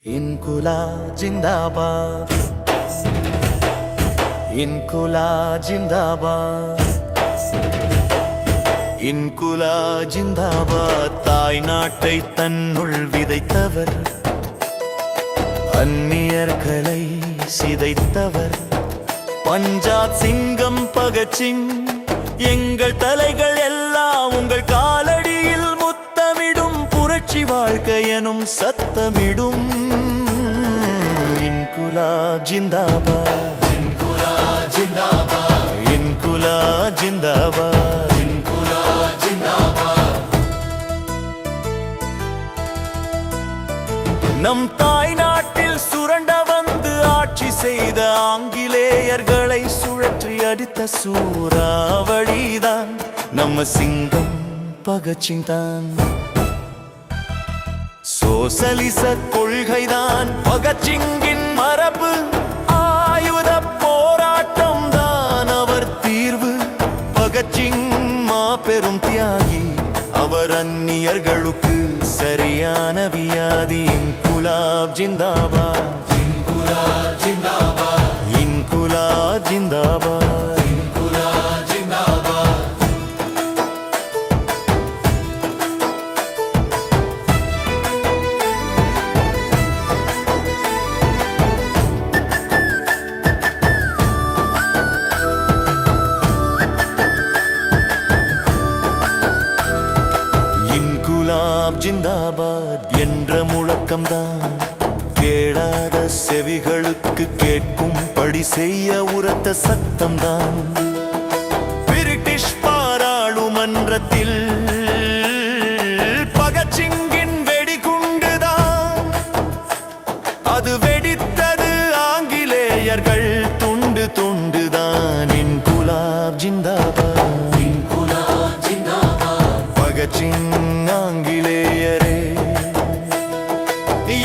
इनकुलाब जिंदाबाद, इनकुलाब जिंदाबाद, इनकुलाब जिंदाबाद. தாய் நாட்டை தன்னுள் விதைத்தவர், அந்நியர்களை சிதைத்தவர் பஞ்சாப் சிங்கம் பகத்சிங். எங்கள் தலைகள் எல்லாம் உங்கள் காலடியில் முத்தமிடும், புரட்சி வாழ்க்கையனும் சத்தமிடும். இன்குலாப் ஜிந்தாபாத், இன்குலாப் ஜிந்தாபாத், இன்குலாப் ஜிந்தாபாத், இன்குலாப் ஜிந்தாபாத். நம் தாய் நாட்டில் சுரண்ட வந்து ஆட்சி செய்த ஆங்கிலேயர்களை சுழற்றி அடித்த சூறாவளிதான் நம்ம சிங்கம் பகத்சிங் தான். சோசலிச கொள்கைதான் பகத்சிங்கின் மரபு, ஆயுத போராட்டம் தான் அவர் தீர்வு. பகத்சிங் மாபெரும் தியாகி, அவர் அந்நியர்களுக்கு சரியான வியாதி. இன்குலாப் ஜிந்தாபாத், இன்குலாப் ஜிந்தாபாத், இன்குலாப் ஜிந்தாபாத், இன்குலாப் ஜிந்தாபாத். இன்குலாப் ஜிந்தாபாத் என்ற முழக்கம்தான் கேளாத செவிகளுக்கு கேட்கும்படி செய்ய உரத்த சத்தம்தான். பிரிட்டிஷ் பாராளுமன்றத்தில் பகத்சிங்கின் வெடிகுண்டுதான், அது வெடித்தது ஆங்கிலேயர்கள் துண்டு துண்டுதான். இன்குலாப் ஜிந்தாபாத், இன்குலாப் ஜிந்தாபாத். பகத்சிங் ஆங்கிலேயரே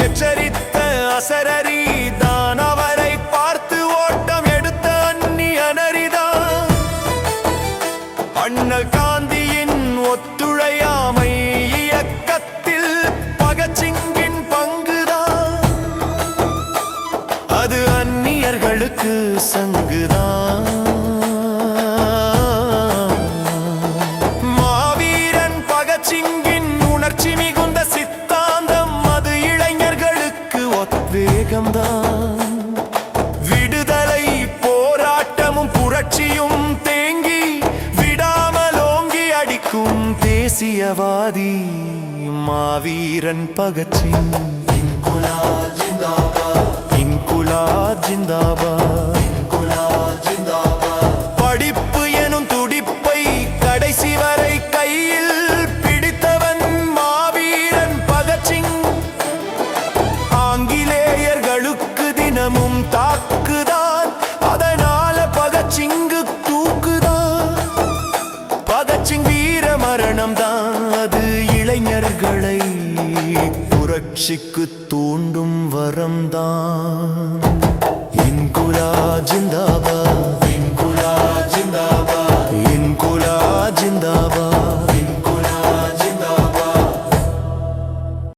எச்சரித்த அசரரி தான், அவரை பார்த்து ஓட்டம் எடுத்த அந்நியனரிதான். அண்ணல் காந்தியின் ஒத்துழையாமை இயக்கத்தில் பகத்சிங்கின் பங்குதான், அது அந்நியர்களுக்கு சங்குதான். மாவீரன் பகத்சிங்கின் உணர்ச்சி மிகுந்த சித்தாந்தம், அது இளைஞர்களுக்கு வேகம்தான். விடுதலை போராட்டமும் புரட்சியும் தேங்கி விடாமல் ஓங்கி அடிக்கும் தேசியவாதி மாவீரன் பகத்சிங். இன்குலாப் ஜிந்தாபாத், இன்குலாப் ஜிந்தாபாத், இன்குலாப் ஜிந்தாபாத். படிப்பு எனும் துடிப்பை கடைசி வரை கையில் பிடித்தவன் மாவீரன் பகத்சிங். ஆங்கிலேயர்களுக்கு தினமும் தாக்குதான், அதனால பகத்சிங்கு தூக்குதான். பகத்சிங் வீர மரணம் தான், அது இளைஞர்களை புரட்சிக்கு தூண்டும் வரம்தான்.